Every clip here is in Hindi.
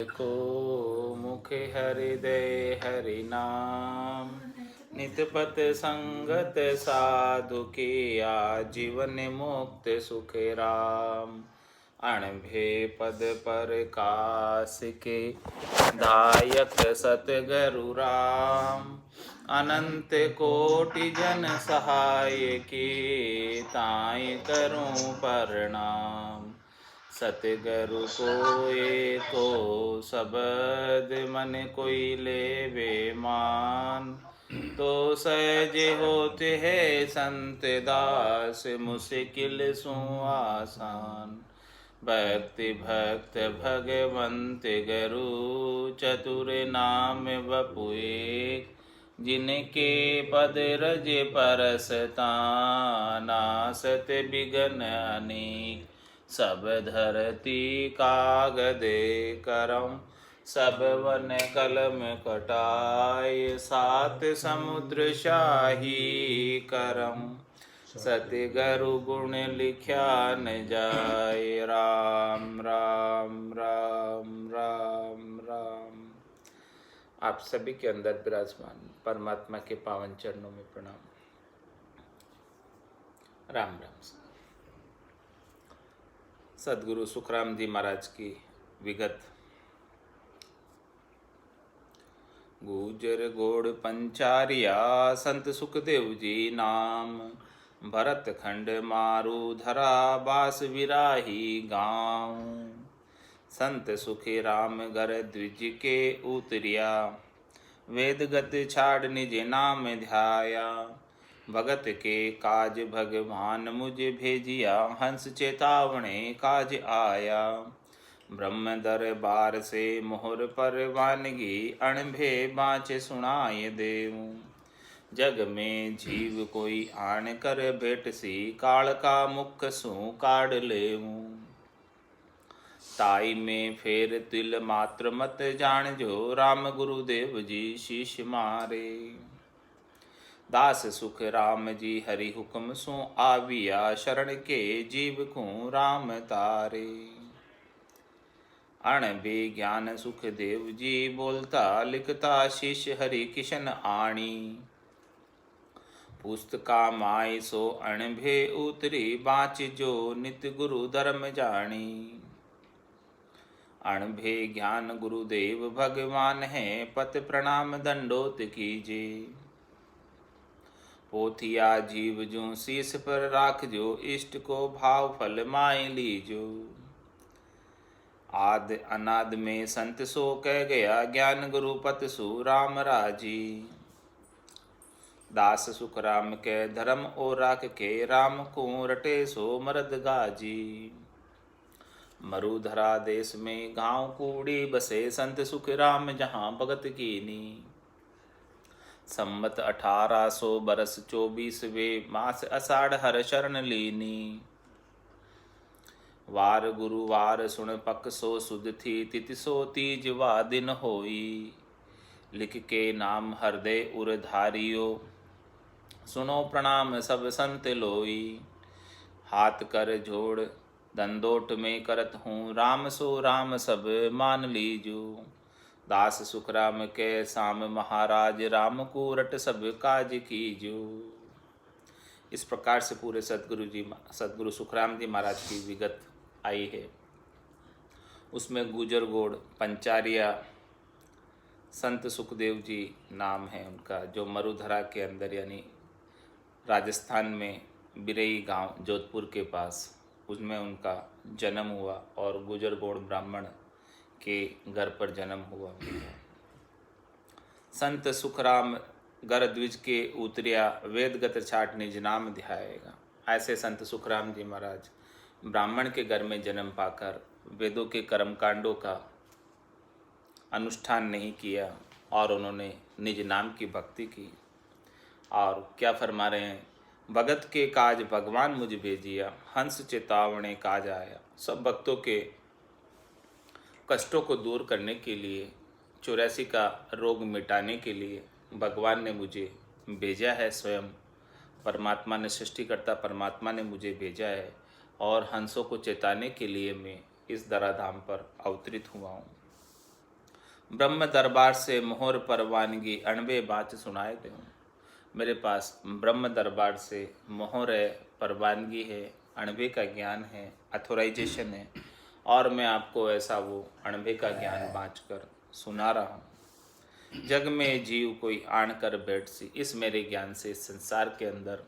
को मुख हृदय हरि नाम, नित पत संगत साधु के आजीवन मुक्त सुख राम। अणभे पद पर कास के दायक सतगुरु राम, अनंत कोटि जन सहाय के ताय करूं प्रणाम। सतगुरु को शब्द मन कोई लेवे मान, तो सहज होते है संत दास मुश्किल सु आसान। भक्ति भक्त भगवंत गुरु चतुर नाम बपु एक, जिनके पद रज परसता नासत बिघन अनेक। सब धरती कागद करम, सब वन कलम कटाय, सात समुद्र शाही करम। सतगुरु गुण लिख्या न जाय, राम राम राम राम राम। आप सभी के अंदर विराजमान परमात्मा के पावन चरणों में प्रणाम। राम राम। सदगुरु सुखराम जी महाराज की विगत। गुजर गोड़ पंचारिया संत सुखदेव जी नाम, भरत खंड मारू धरा बास विराही गाँव। संत सुखी राम घर द्विज के उतरिया, वेद गत छाड़ निज नाम ध्याया। भगत के काज भगवान मुझे भेजिया, हंस चेतावने काज आया। ब्रह्म दरबार से मोहर पर वानगी, अणभे बाँच सुनाय देऊं। जग में जीव कोई आन कर भेट सी, काल का मुख सु काढ़ लेऊं। ताई में फेर तिल मात्र मत जान जो, राम गुरुदेव जी शीश मारे। दास सुख राम जी हरि हुक्म सु आविया, शरण के जीव को राम तारे। अणबे ज्ञान सुख देव जी बोलता, लिखता शीश हरि किशन आणी। पुस्तका माय सो अणभे उतरी, बाँच जो नित गुरु धर्म जानी। अणभे ज्ञान गुरुदेव भगवान है, पत प्रणाम दंडोत कीजे। पोथिया जीव जो शीस पर राख जो, इष्ट को भाव फल माय लीजो। आद अनाद में संत सो कह गया, ज्ञान गुरु पत सु राम राजी। दास सुख राम के धर्म ओ राख के, राम को रटे सो मरद गाजी। मरुधरा देश में गांव कूड़ी बसे, संत सुख राम जहाँ भगत कीनी। संमत 1800 बरस 24वें मास, अषाढ़ हर शरण लीनी। वार गुरुवार सुन पक सो सुध थी, तिथि सो तीज वा दिन होई। लिख के नाम हृदय उर धारियो, सुनो प्रणाम सब संत लोई। हाथ कर जोड़ दंडोट में करत हूँ, राम सो राम सब मान लीजो। दास सुख राम के साम महाराज, राम को रट सब काज कीजो। इस प्रकार से पूरे सदगुरु सुखराम जी महाराज की विगत आई है। उसमें गुजर गोड़ पंचारिया संत सुखदेव जी नाम है उनका, जो मरुधरा के अंदर यानी राजस्थान में बिरई गांव जोधपुर के पास, उसमें उनका जन्म हुआ और गुजर गोड़ ब्राह्मण के घर पर जन्म हुआ। संत सुखराम घर द्विज के उतरिया, वेद गत छाट निज नाम ध्याएगा। ऐसे संत सुखराम जी महाराज ब्राह्मण के घर में जन्म पाकर वेदों के कर्मकांडों का अनुष्ठान नहीं किया और उन्होंने निज नाम की भक्ति की। और क्या फरमा रहे हैं, भगत के काज भगवान मुझे भेजिया, हंस चेतावने काज आया। सब भक्तों के कष्टों को दूर करने के लिए, 84 का रोग मिटाने के लिए भगवान ने मुझे भेजा है। स्वयं परमात्मा ने, सृष्टिकर्ता परमात्मा ने मुझे भेजा है और हंसों को चेताने के लिए मैं इस धराधाम पर अवतरित हुआ हूँ। ब्रह्म दरबार से मोहर परवानगी, अणबे बात सुनाए दूँ। मेरे पास ब्रह्म दरबार से मोहर है, परवानगी है, अणबे का ज्ञान है, अथोराइजेशन है, और मैं आपको ऐसा वो अणबे का ज्ञान बाँच कर सुना रहा हूँ। जग में जीव कोई आण कर बैठ सी, इस मेरे ज्ञान से संसार के अंदर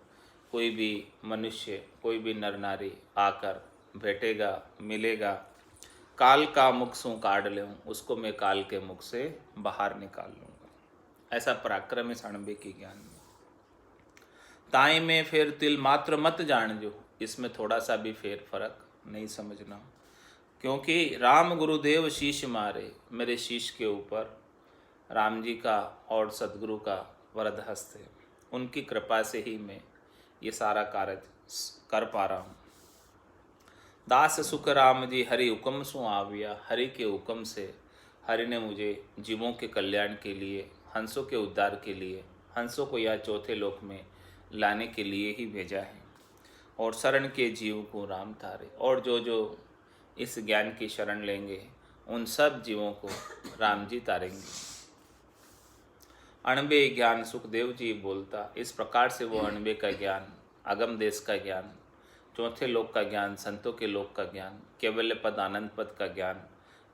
कोई भी मनुष्य, कोई भी नर नारी आकर बैठेगा, मिलेगा, काल का मुख सू काढ़ ले, उसको मैं काल के मुख से बाहर निकाल लूँगा। ऐसा पराक्रम इस अणबे की ज्ञान में। ताई में फिर तिल मात्र मत जान जो, इसमें थोड़ा सा भी फेर फर्क नहीं समझना, क्योंकि राम गुरुदेव शीश मारे, मेरे शीश के ऊपर राम जी का और सदगुरु का वरद हस्त है। उनकी कृपा से ही मैं ये सारा कार्य कर पा रहा हूँ। दास सुख राम जी हरि हुक्म सु आविया, हरि के हुक्म से हरि ने मुझे जीवों के कल्याण के लिए, हंसों के उद्धार के लिए, हंसों को यह चौथे लोक में लाने के लिए ही भेजा है। और शरण के जीव को राम तारे, और जो जो इस ज्ञान की शरण लेंगे उन सब जीवों को राम जी तारेंगे। अणबे ज्ञान सुखदेव जी बोलता, इस प्रकार से वो अणबे का ज्ञान, अगम देश का ज्ञान, चौथे लोक का ज्ञान, संतों के लोक का ज्ञान, केवल्य पद आनंद पद का ज्ञान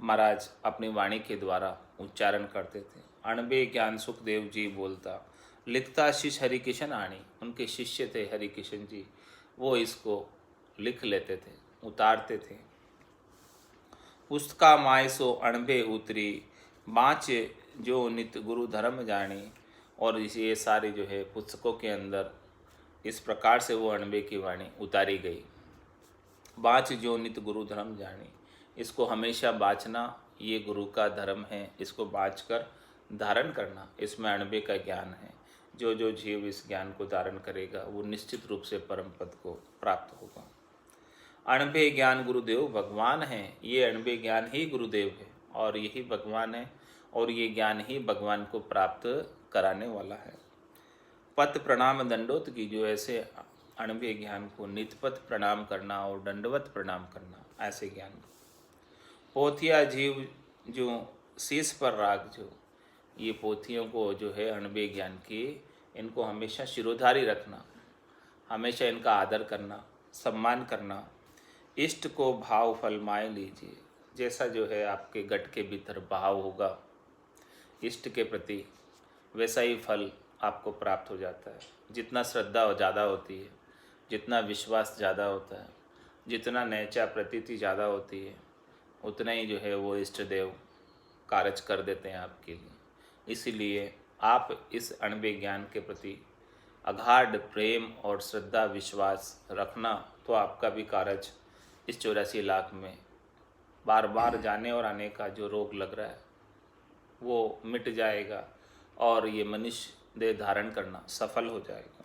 महाराज अपनी वाणी के द्वारा उच्चारण करते थे। अणबे ज्ञान सुखदेव जी बोलता, लिखता शिष्य हरिकिशन आणी, उनके शिष्य थे हरिकिशन जी, वो इसको लिख लेते थे, उतारते थे। पुस्तका माय सो अणबे उतरी, बाँच जो नित गुरु धर्म जानी। और ये सारी जो है पुस्तकों के अंदर इस प्रकार से वो अणबे की वाणी उतारी गई। बाँच जो नित गुरु धर्म जानी, इसको हमेशा बाँचना, ये गुरु का धर्म है, इसको बाँच कर धारण करना, इसमें अणबे का ज्ञान है। जो जो जीव इस ज्ञान को धारण करेगा वो निश्चित रूप से परम पद को प्राप्त होगा। अणबे ज्ञान गुरुदेव भगवान है, ये अणबे ज्ञान ही गुरुदेव है और यही भगवान है, और ये ज्ञान ही भगवान को प्राप्त कराने वाला है। पत प्रणाम दंडोत की, जो ऐसे अणबे ज्ञान को नितपत प्रणाम करना और दंडवत प्रणाम करना, ऐसे ज्ञान को। पोथिया जीव जो शीश पर राग, जो ये पोथियों को जो है अणबे ज्ञान की, इनको हमेशा शिरोधारी रखना, हमेशा इनका आदर करना, सम्मान करना। इष्ट को भाव फल माय लीजिए, जैसा जो है आपके गट के भीतर भाव होगा इष्ट के प्रति, वैसा ही फल आपको प्राप्त हो जाता है। जितना श्रद्धा ज़्यादा होती है, जितना विश्वास ज़्यादा होता है, जितना नैचा प्रतीति ज़्यादा होती है, उतना ही जो है वो इष्ट देव कार्य कर देते हैं आपके लिए। इसीलिए आप इस अणबे ज्ञान के प्रति अगाध प्रेम और श्रद्धा विश्वास रखना, तो आपका भी कार्य इस 84 लाख में बार बार जाने और आने का जो रोग लग रहा है वो मिट जाएगा, और ये मनुष्य देह धारण करना सफल हो जाएगा।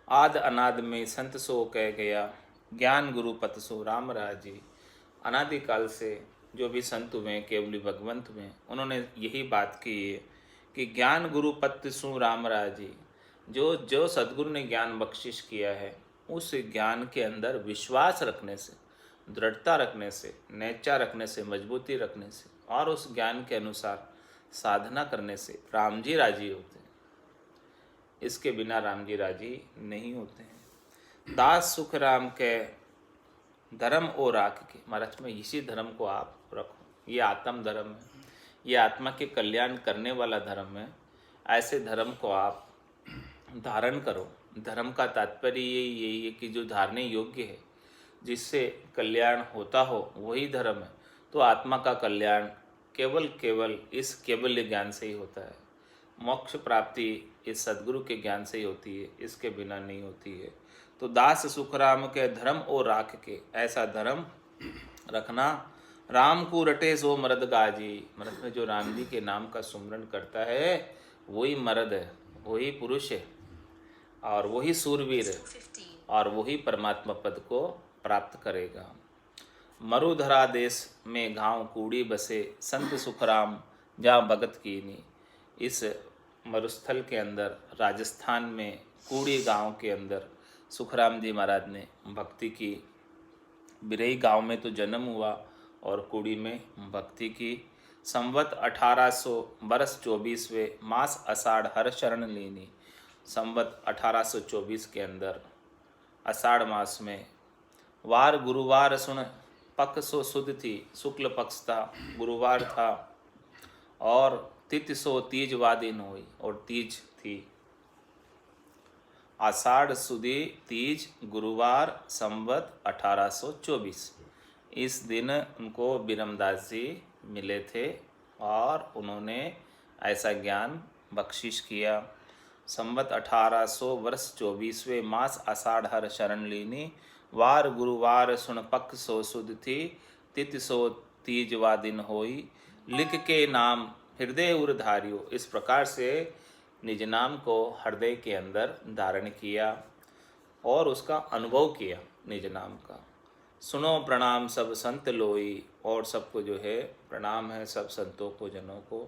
आद अनाद में संत सो कह गया, ज्ञान गुरु पत सो राम राजी। अनादिकाल से जो भी संत हुए, केवली भगवंत हुए, उन्होंने यही बात की है कि ज्ञान गुरु पत सु राम राजी। जो जो सद्गुरु ने ज्ञान बख्शिश किया है, उस ज्ञान के अंदर विश्वास रखने से, दृढ़ता रखने से, नैचा रखने से, मजबूती रखने से, और उस ज्ञान के अनुसार साधना करने से राम जी राजी होते हैं। इसके बिना राम जी राजी नहीं होते हैं। दास सुख राम के धर्म ओ राख के, महाराज में इसी धर्म को आप रखो, ये आत्म धर्म है, ये आत्मा के कल्याण करने वाला धर्म है। ऐसे धर्म को आप धारण करो। धर्म का तात्पर्य यही है कि जो धारने योग्य है, जिससे कल्याण होता हो, वही धर्म है। तो आत्मा का कल्याण केवल इस केवल्य ज्ञान से ही होता है। मोक्ष प्राप्ति इस सद्गुरु के ज्ञान से ही होती है, इसके बिना नहीं होती है। तो दास सुखराम के धर्म और राख के, ऐसा धर्म रखना। राम को रटे सो मर्द गाजी, मर्द में जो राम जी के नाम का सुमरन करता है वही मर्द है, वही पुरुष है, और वही सूरवीर है, और वही परमात्मा पद को प्राप्त करेगा। मरुधरा देश में गांव कूड़ी बसे, संत सुखराम जहाँ भगत कीनी। इस मरुस्थल के अंदर, राजस्थान में कूड़ी गांव के अंदर सुखराम जी महाराज ने भक्ति की। बिरही गांव में तो जन्म हुआ और कूड़ी में भक्ति की। संवत 1800 बरस 24वें मास आषाढ़ हर शरण लीनी। संवत 1824 के अंदर आषाढ़ मास में वार गुरुवार सुन पक सो सुध थी, शुक्ल पक्ष था, गुरुवार था, और तिथि सो तीज वादिन हुई, और तीज थी। आषाढ़ सुदी तीज गुरुवार संवत 1824। इस दिन उनको बिरमदास जी मिले थे और उन्होंने ऐसा ज्ञान बख्शिश किया। संवत 1800 वर्ष 24वें मास आषाढ़ हर शरण लीनी। वार गुरुवार सुन पक सो सुध थी, तिथि सो तीज वा दिन होई। लिख के नाम हृदय उर धारियो। इस प्रकार से निज नाम को हृदय के अंदर धारण किया और उसका अनुभव किया निज नाम का। सुनो प्रणाम सब संत लोई। और सबको जो है प्रणाम है सब संतों को, जनों को।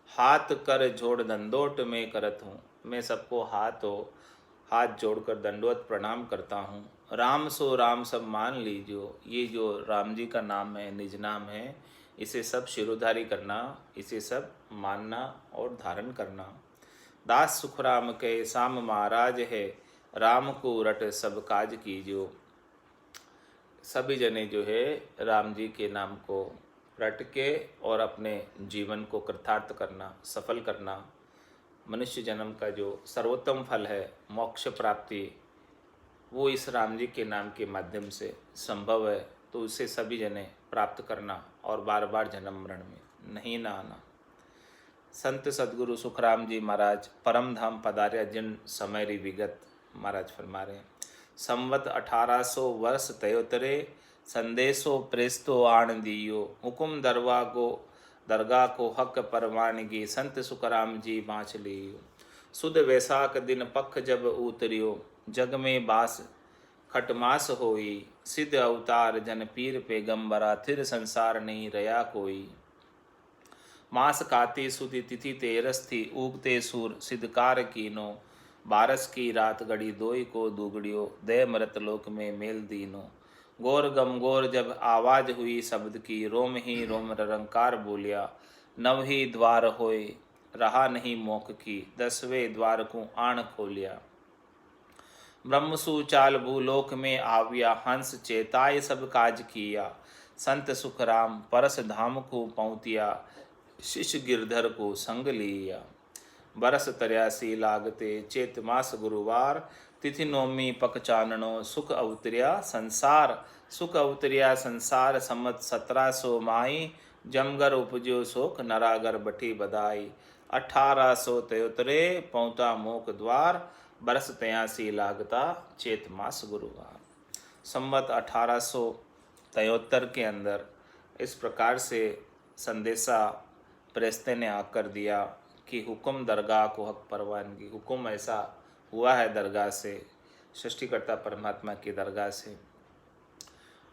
हाथ कर जोड़ दंडोत में करत हूँ। मैं सबको हाथ जोड़कर दंडवत प्रणाम करता हूँ। राम सो राम सब मान लीजियो। ये जो राम जी का नाम है, निज नाम है, इसे सब शिरोधारी करना, इसे सब मानना और धारण करना। दास सुखराम के साम महाराज है, राम को रट सब काज कीजियो। सभी जने जो है राम जी के नाम को रट के और अपने जीवन को कृतार्थ करना, सफल करना। मनुष्य जन्म का जो सर्वोत्तम फल है मोक्ष प्राप्ति, वो इस राम जी के नाम के माध्यम से संभव है। तो उसे सभी जने प्राप्त करना और बार बार जन्म मरण में नहीं ना आना। संत सदगुरु सुखराम जी महाराज परम धाम पधार्या जिन समय री विगत महाराज फरमा रहे हैं। संवत 1800 वर्ष तयोतरे, संदेशो प्रेस्तो आण दियो। हुकुम दरगाह को हक परवानगी, संत सुखराम जी बाँच लियो। सुद वैसाख दिन पख जब उतरियो, जग में बास खटमास होई। सिद्ध अवतार जन पीर पैगंबरा, थिर संसार नहीं रया कोई। मास काती सुदी तिथि तेरस थी, उगते सूर सिद्धकार कीनो। बारस की रात गड़ी दोई को दुगड़ियो, दे मृत लोक में मेल दीनो। गोर गम गोर जब आवाज हुई शब्द की, रोम ही रोम रंकार बोलिया। नव ही द्वार होए रहा नहीं मोक की, 10वें द्वार को आण खोलिया। ब्रह्मसु चाल भूलोक में आविया, हंस चेताय सब काज किया। संत सुखराम परस धाम को पहुँतिया, शिष्य गिरधर को संग लिया। बरस 83 लागते चेत मास गुरुवार, तिथि नौमी पक चाननो। सुख अवतरिया संसार, सुख अवतरिया संसार। सम्मत 1700 माई, जमगर उपजो शोक नरागर बठी बधाई। 1873 पहुँचा मोक द्वार, बरस 83 लागता चेत मास गुरुवार। संवत 1873 के अंदर इस प्रकार से संदेशा प्रेस्ते ने आकर दिया कि हुक्म दरगाह को हक परवानगी। हुक्म ऐसा हुआ है दरगाह से, सृष्टिकर्ता परमात्मा की दरगाह से।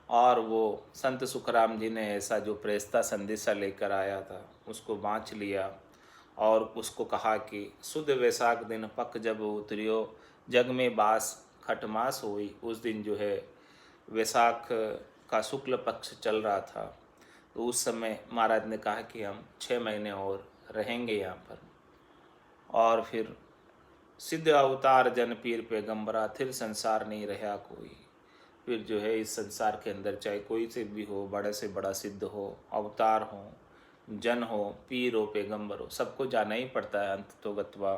और वो संत सुखराम जी ने ऐसा जो प्रेस्ता संदेशा लेकर आया था उसको बाँच लिया और उसको कहा कि शुद्ध वैसाख दिन पक जब उतरियो, जग में बास खटमास हुई। उस दिन जो है वैसाख का शुक्ल पक्ष चल रहा था, तो उस समय महाराज ने कहा कि हम 6 महीने और रहेंगे यहाँ पर। और फिर सिद्ध अवतार जन पीर पैगंबरा, फिर संसार नहीं रहा कोई। फिर जो है इस संसार के अंदर चाहे कोई से भी हो, बड़े से बड़ा सिद्ध हो, अवतार हो, जन हो, पीर हो, पैगंबर हो, सबको जाना ही पड़ता है अंत तो गत्वा।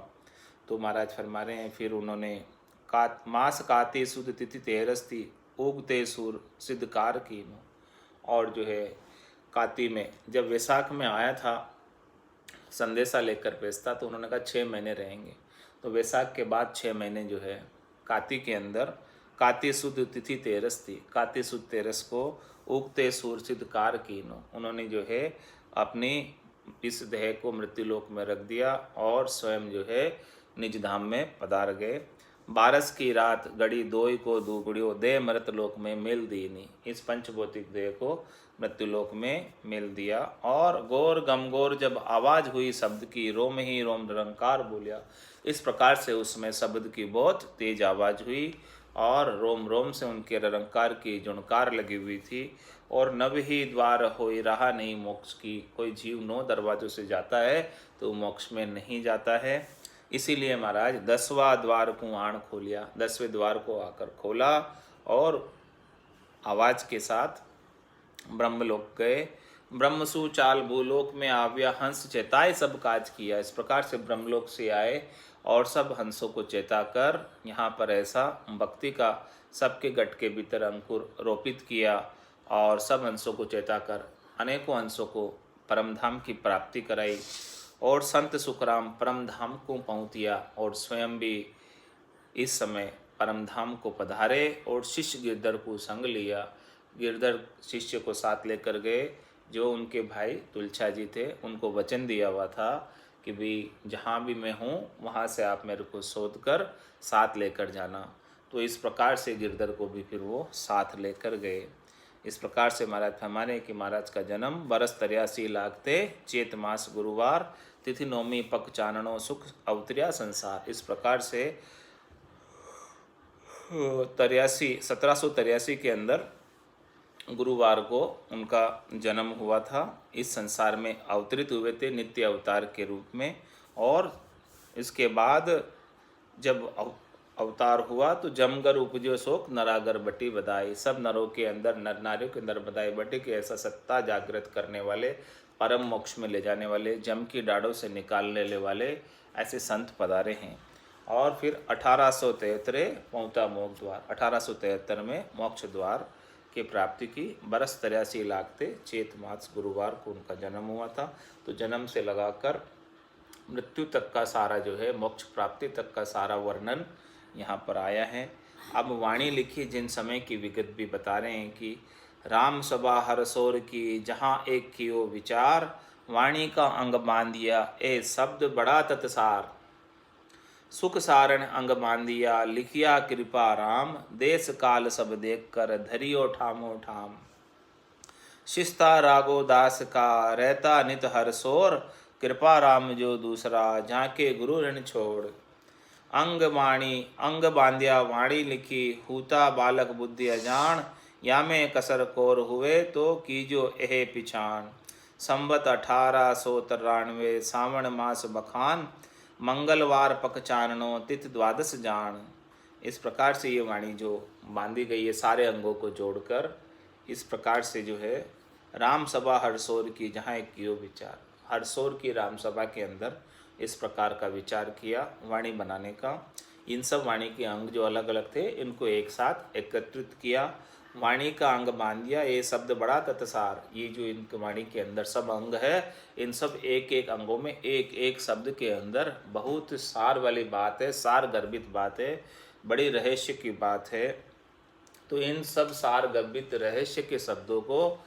तो महाराज फरमा रहे हैं फिर उन्होंने मास काते सुद तिथि तेरस थी, उगते सूर सिद्धकार कीनो। और जो है काती में जब वैसाख में आया था संदेशा लेकर भेजता, तो उन्होंने कहा 6 महीने रहेंगे। तो वैसाख के बाद 6 महीने जो है काती के अंदर, काती सुद तिथि तेरस थी, काती सुद तेरस को उगते सूर सिद्धकार कीनो। उन्होंने जो है अपनी इस देह को मृत्युलोक में रख दिया और स्वयं जो है निज धाम में पधार गए। बारस की रात गड़ी दोई को दुगड़ियो, देह मृतलोक में मेल दीनी। इस पंचभौतिक देह को मृत्युलोक में मेल दिया। और गोर गमगोर जब आवाज हुई शब्द की, रोम ही रोम निरंकार बोलिया। इस प्रकार से उसमें शब्द की बहुत तेज आवाज हुई और रोम रोम से उनके रंकार की जुणकार लगी हुई थी। और नभ ही द्वार होई रहा नहीं मोक्ष की, कोई जीव 9 दरवाजों से जाता है तो मोक्ष में नहीं जाता है। इसीलिए महाराज 10वां द्वार को आण खोलिया, 10वें द्वार को आकर खोला और आवाज के साथ ब्रह्मलोक गए। ब्रह्मसु चाल भूलोक में आव्या, हंस चेताए सब काज किया। इस प्रकार से ब्रह्मलोक से आए और सब हंसों को चेता कर यहाँ पर ऐसा भक्ति का सबके गट के भीतर अंकुर रोपित किया और सब हंसों को चेता कर अनेकों हंसों को परमधाम की प्राप्ति कराई। और संत सुखराम परमधाम को पहुँचिया और स्वयं भी इस समय परमधाम को पधारे और शिष्य गिरधर को संग लिया। गिरधर शिष्य को साथ लेकर गए, जो उनके भाई तुलछा जी थे, उनको वचन दिया हुआ था कि भी जहाँ भी मैं हूँ वहाँ से आप मेरे को शोध कर साथ लेकर जाना। तो इस प्रकार से गिरधर को भी फिर वो साथ लेकर गए। इस प्रकार से महाराज फरमाने कि महाराज का जन्म बरस 83 लागते, चेत मास गुरुवार, तिथि नौमी पक चाननो, सुख अवतरिया संसार। इस प्रकार से 1783 के अंदर गुरुवार को उनका जन्म हुआ था। इस संसार में अवतरित हुए थे नित्य अवतार के रूप में। और इसके बाद जब अवतार हुआ तो जमगर उपजो शोक नरागर बटी बधाई। सब नरों के अंदर, नर नारियों के अंदर बधाई बटी कि ऐसा सत्ता जागृत करने वाले, परम मोक्ष में ले जाने वाले, जम की डाड़ों से निकालने वाले ऐसे संत पधारे हैं। और फिर 1873 पहुँचा मोक्ष द्वार। 1873 में मोक्ष द्वार की प्राप्ति की। बरस 83 लागते, चेत मास गुरुवार को उनका जन्म हुआ था। तो जन्म से लगाकर मृत्यु तक का सारा जो है, मोक्ष प्राप्ति तक का सारा वर्णन यहाँ पर आया है। अब वाणी लिखी जिन समय की विगत भी बता रहे हैं कि राम सभा हरसोर की जहाँ एक कियो विचार, वाणी का अंग बांधिया ए शब्द बड़ा तत्सार। सुख सारण अंग बांधिया लिखिया कृपा राम, देश काल सब देख कर धरियो ठामो ठाम। शिस्ता रागो दास का रहता नित हर सोर, कृपा राम जो दूसरा झांके गुरु ऋण छोड़। अंग वाणी अंग बांधिया वाणी लिखी, हूता बालक बुद्धि अजान, या में कसर कोर हुए तो कीजो एह पिछान। संवत 1893 सावण मास बखान, मंगलवार पक चाननो तिथ द्वादश जान। इस प्रकार से ये वाणी जो बांधी गई है सारे अंगों को जोड़कर, इस प्रकार से जो है राम सभा हरसोर की जहाँ एक कियो विचार, हरसोर की राम सभा के अंदर इस प्रकार का विचार किया वाणी बनाने का। इन सब वाणी के अंग जो अलग अलग थे इनको एक साथ एकत्रित किया, वाणी का अंग बांधिया ये शब्द बड़ा तत्सार। ये जो इनके वाणी के अंदर सब अंग है, इन सब एक एक अंगों में एक एक शब्द के अंदर बहुत सार वाली बात है, सार गर्भित बात है, बड़ी रहस्य की बात है। तो इन सब सार गर्भित रहस्य के शब्दों को,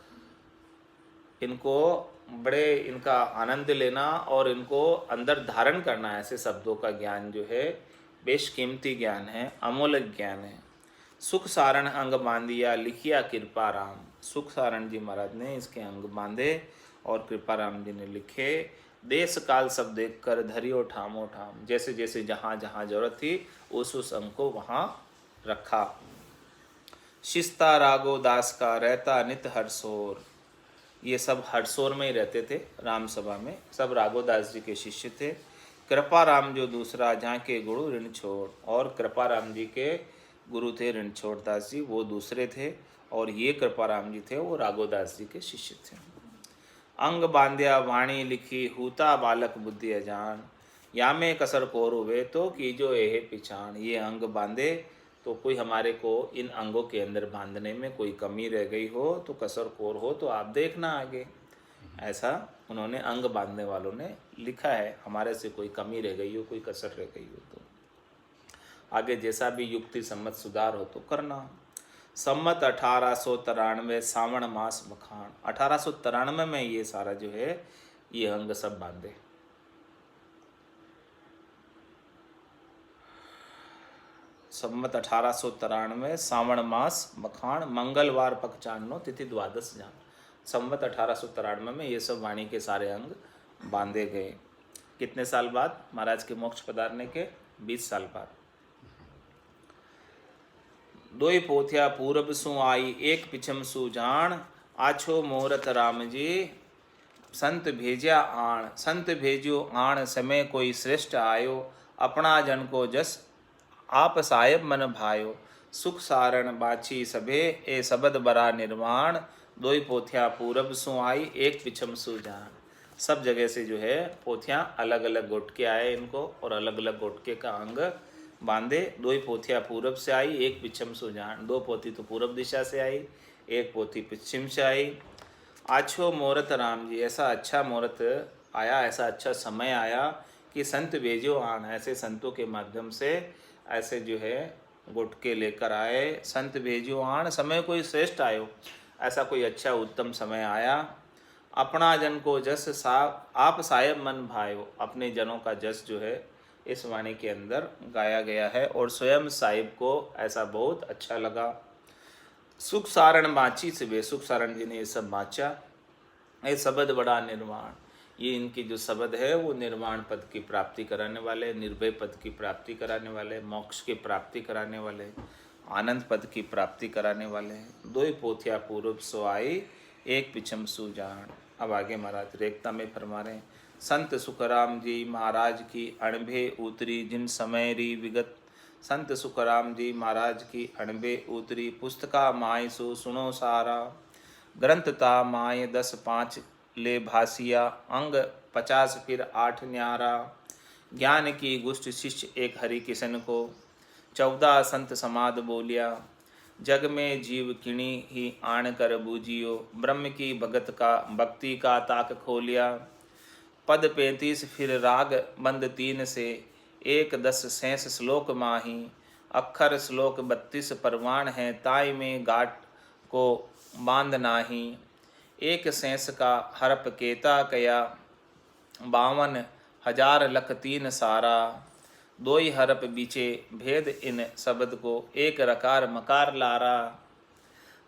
इनको बड़े इनका आनंद लेना और इनको अंदर धारण करना, ऐसे शब्दों का ज्ञान जो है बेशकीमती ज्ञान है, अमूल्य ज्ञान है। सुख सारण अंग बांधिया लिखिया कृपा राम। सुख सारण जी महाराज ने इसके अंग बांधे और कृपा राम जी ने लिखे। देश काल सब देख कर धरियो ठामो ठाम, जैसे जैसे जहाँ जहाँ जरूरत थी उस अंग को वहाँ रखा। शिस्ता रागो दास का रहता नित हरसोर। ये सब हरसोर में ही रहते थे, राम सभा में, सब राघोदास जी के शिष्य थे। कृपा राम जो दूसरा जहाँ के गुरु ऋण छोड़, और कृपा राम जी के गुरु थे ऋणछोड़ दास जी, वो दूसरे थे, और ये कृपा राम जी थे वो राघोदास जी के शिष्य थे। अंग बांध्या वाणी लिखी, हूता बालक बुद्धि अजान, या में कसर कोर हुए तो कीजो एहे पिछान। ये अंग बांधे तो कोई हमारे को इन अंगों के अंदर बांधने में कोई कमी रह गई हो तो, कसर कोर हो तो आप देखना आगे। ऐसा उन्होंने अंग बांधने वालों ने लिखा है, हमारे से कोई कमी रह गई हो, कोई कसर रह गई हो तो आगे जैसा भी युक्ति सम्मत सुधार हो तो करना। सम्मत 1893 सावण मास बखान। 1893 में ये सारा जो है ये अंग सब बांधे। सम्मत 1893 सावण मास बखान, मंगलवार पक चाननो तिथि द्वादश जान। सम्मत 1893 में ये सब वाणी के सारे अंग बांधे गए। कितने साल बाद? महाराज के मोक्ष पधारने के 20 साल बाद। दोई पोथिया पूरब सु आई, एक पिछम सु जान, आछो मोरत राम जी संत भेज्या आण। संत भेज्यो आण, समय कोई श्रेष्ठ आयो, अपना जन को जस आप साहेब मन भायो। सुख सारण बाछी सभे, ए सबद बरा निर्माण, दोई पोथिया पूरब सु आई, एक पिछम सु जान। सब जगह से जो है पोथियाँ अलग अलग गोटके आए इनको, और अलग अलग गोटके का अंग बांधे। दोई पोथिया पूरब से आई, एक पिछम सु जान। दो पोथी तो पूरब दिशा से आई, एक पोथी पश्चिम से आई। आछो मुहूर्त राम जी, ऐसा अच्छा मुहूर्त आया, ऐसा अच्छा समय आया कि संत भेजो आन, ऐसे संतों के माध्यम से ऐसे जो है गुटके लेकर आए। संत भेजो आन, समय कोई श्रेष्ठ आयो, ऐसा कोई अच्छा उत्तम समय आया। अपना जन को जस सा आप साहेब मन भायो, अपने जनों का जस जो है इस वाणी के अंदर गाया गया है, और स्वयं साहिब को ऐसा बहुत अच्छा लगा। सुख सारण बाँची से वे, सुख सारण जी ने ये सब बाँचा। ये शब्द बड़ा निर्माण, ये इनकी जो शब्द है वो निर्माण पद की प्राप्ति कराने वाले, निर्भय पद की प्राप्ति कराने वाले, मोक्ष की प्राप्ति कराने वाले, आनंद पद की प्राप्ति कराने वाले हैं। दोई पोथिया पूर्व सो आई, एक पिछम सु जान। अब आगे महाराज रेखता में फरमा रहे हैं, संत सुखराम जी महाराज की अणभे उतरी, जिन समय री विगत। संत सुखराम जी महाराज की अणबे उतरी, पुस्तका माय सो सुनो सारा। ग्रंथता माय 10-5 ले भासिया, अंग 50 फिर 8 न्यारा। ज्ञान की गुष्ट शिष्य एक हरि किशन को, 14 संत समाद बोलिया। जग में जीव किणी ही आण कर बूझियो, ब्रह्म की भक्ति का ताक खोलिया। पद 35 फिर राग बंद 3 से, 1-10 शेष श्लोक माही। अक्षर श्लोक 32 परवान है, ताई में गाट को बांध नाही। एक शेष का हरप केता कया, 52,000 लख 3 सारा। दोई हरप बीचे भेद इन शब्द को, एक रकार मकार लारा।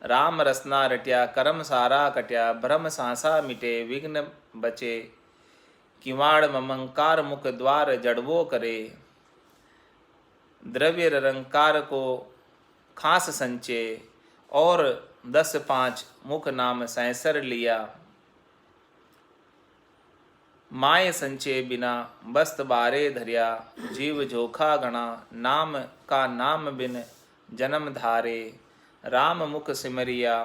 राम रसना रट्या कर्म सारा कट्या, भ्रम सांसा मिटे विघ्न बचे। किवाड़ ममंकार मुख द्वार जड़वो करे, द्रव्य रंकार को खास संचे। और 10-5 मुख नाम सैसर लिया, माय संचे बिना बस्त बारे धरिया। जीव जोखा गणा, नाम का नाम बिन जन्म धारे। राम मुख सिमरिया,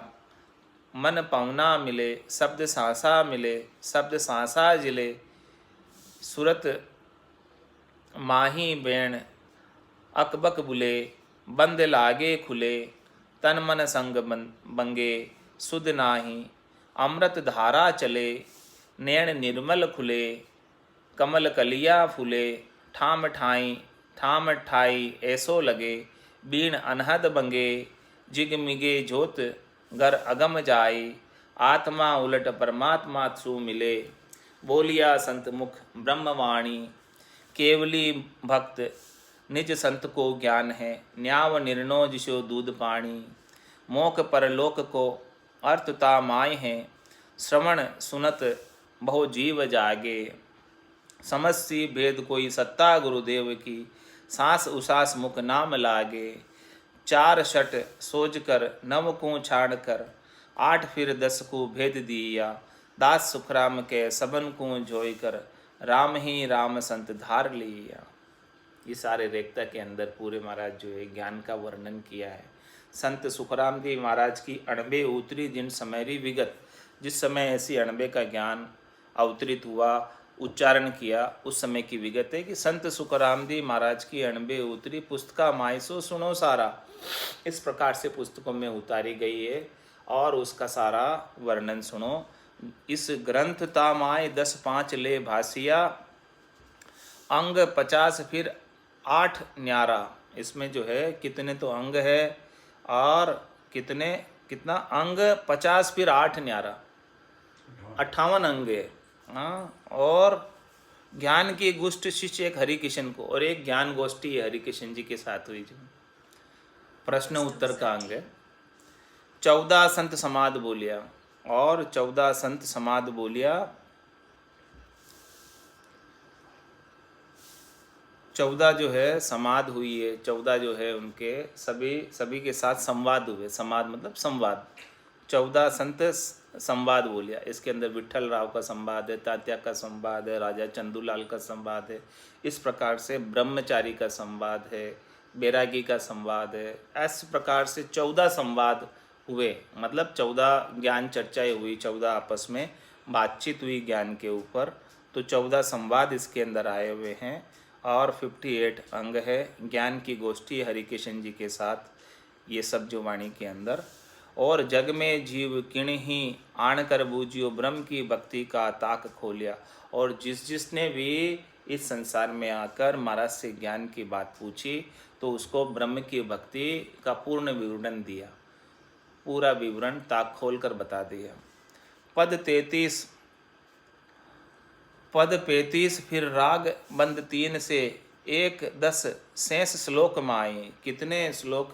मन पौना मिले। शब्द सांसा मिले, शब्द सांसा जिले। सुरत माही बेण, अकबक बुले। बंद लागे खुले, तन मन संग बंगे। सुध नाही, अमृत धारा चले। नैण निर्मल खुले, कमल कलिया फूले। ठाम ठाई ऐसो लगे, बीण अनहद बंगे। जिग मिगे ज्योत घर अगम जाए, आत्मा उलट परमात्मा सु मिले। बोलिया संत मुख ब्रह्मवाणी, केवली भक्त निज संत को ज्ञान है। न्याव निर्णो जिसो दूध पानी, मोक परलोक को अर्थता माय है। श्रवण सुनत बहु जीव जागे, समस्ती भेद कोई सत्ता गुरुदेव की। सांस उसास मुख नाम लागे, 4 शट सोच कर 9 को छाड़ कर। 8 फिर 10 को भेद दिया, दास सुखराम के सबन को जोई कर। राम ही राम संत धार लिया। ये सारे रेखता के अंदर पूरे महाराज जो है ज्ञान का वर्णन किया है। संत सुखराम जी महाराज की अणबे उतरी, जिन समयरी विगत, जिस समय ऐसी अणबे का ज्ञान अवतरित हुआ, उच्चारण किया, उस समय की विगत है कि संत सुखराम जी महाराज की अणबे उतरी, पुस्तका मायसो सुनो सारा। इस प्रकार से पुस्तकों में उतारी गई है और उसका सारा वर्णन सुनो। इस ग्रंथ तामाय 10-5 ले भासिया, अंग 50 फिर 8 न्यारा। इसमें जो है कितने तो अंग है और कितना अंग 50 फिर 8 न्यारा, 58 अंग है। हाँ, और ज्ञान की गुष्ट शिष्य एक हरिकिशन को, और एक ज्ञान गोष्ठी है हरिकिशन जी के साथ हुई, जो प्रश्न उत्तर का अंग है। 14 संत समाद बोलिया, और 14 संत समाद बोलिया। 14 जो है समाध हुई है, 14 जो है उनके सभी के साथ संवाद हुए। समाध मतलब संवाद। 14 संत संवाद बोलिया। इसके अंदर विट्ठल राव का संवाद है, तात्या का संवाद है, राजा चंदूलाल का संवाद है। इस प्रकार से ब्रह्मचारी का संवाद है, बैरागी का संवाद है। इस प्रकार से 14 संवाद हुए, मतलब 14 ज्ञान चर्चाएं हुई, 14 आपस में बातचीत हुई ज्ञान के ऊपर। तो 14 संवाद इसके अंदर आए हुए हैं और 58 अंग है। ज्ञान की गोष्ठी हरिकिशन जी के साथ ये सब जो वाणी के अंदर। और जग में जीव किण ही आण कर बूझियो, ब्रह्म की भक्ति का ताक खोलिया। और जिसने भी इस संसार में आकर महाराज से ज्ञान की बात पूछी तो उसको ब्रह्म की भक्ति का पूर्ण विवरण दिया, पूरा विवरण ताक खोल कर बता दिया। पद 35 फिर राग बंद 3 से 1-10 शेष श्लोक माए। कितने श्लोक